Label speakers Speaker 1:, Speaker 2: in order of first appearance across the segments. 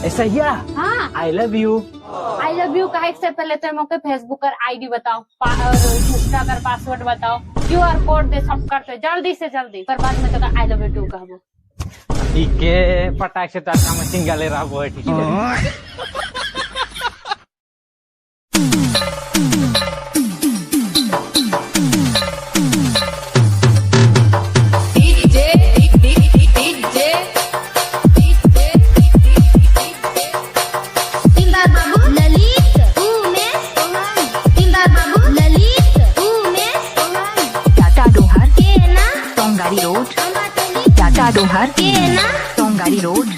Speaker 1: ऐसा
Speaker 2: हाँ
Speaker 1: I love you.
Speaker 2: I love you कहे से पहले तो मौके फेसबुक कर आईडी बताओ और इंस्टा कर पासवर्ड बताओ, क्यूआर कोड दे सब करते जल्दी से जल्दी, पर बाद में तो आई लव यू टू कहबो।
Speaker 1: ठीक है, पटाख से तार काम सिंगाले रहो है, ठीक है।
Speaker 3: Dohar, Tongari Road.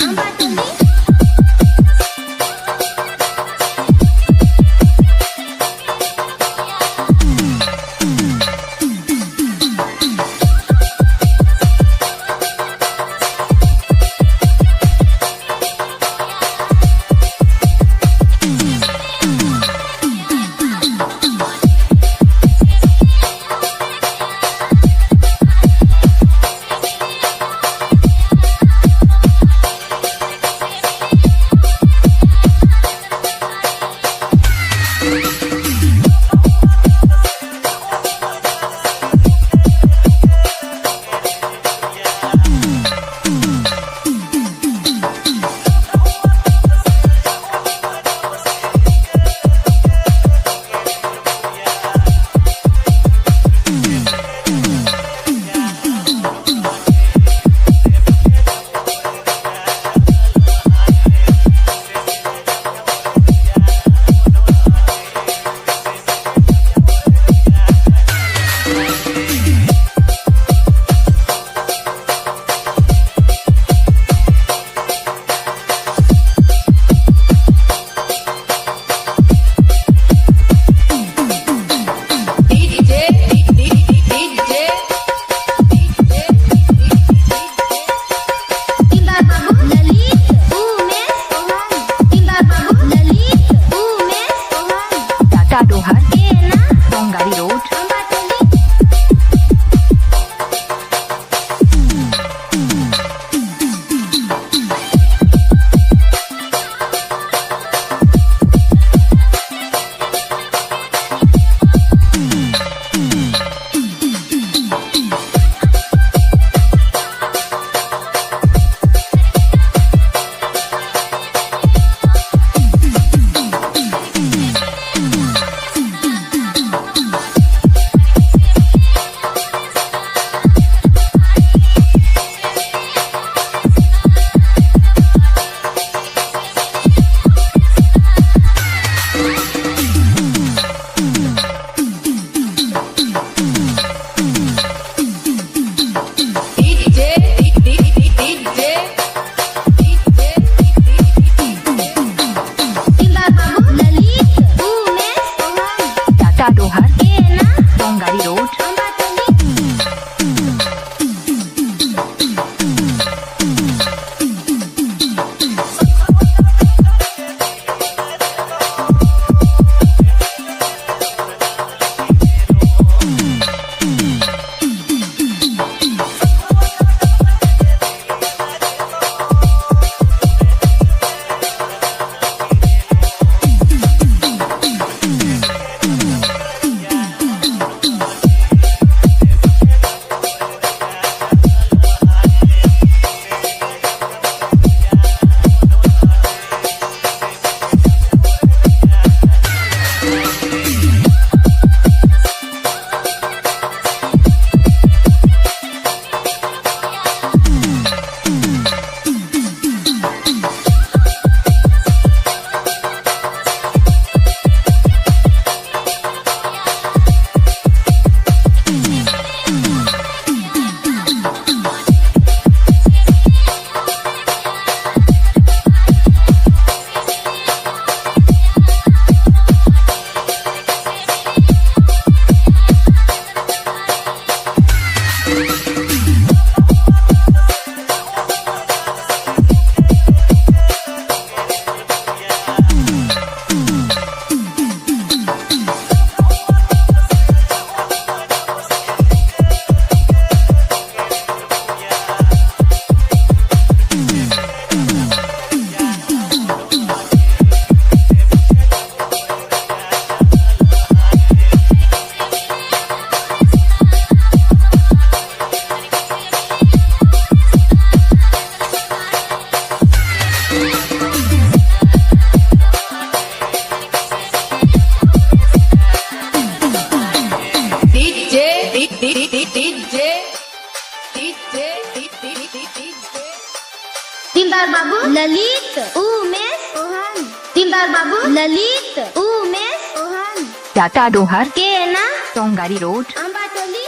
Speaker 3: बाबू ललित, उमेश, ओहन। दिलदार बाबू ललित, उमेश, ओहन।
Speaker 4: टाटा डोहर
Speaker 3: केना
Speaker 4: टोंगारी रोड
Speaker 3: अंबाटोली।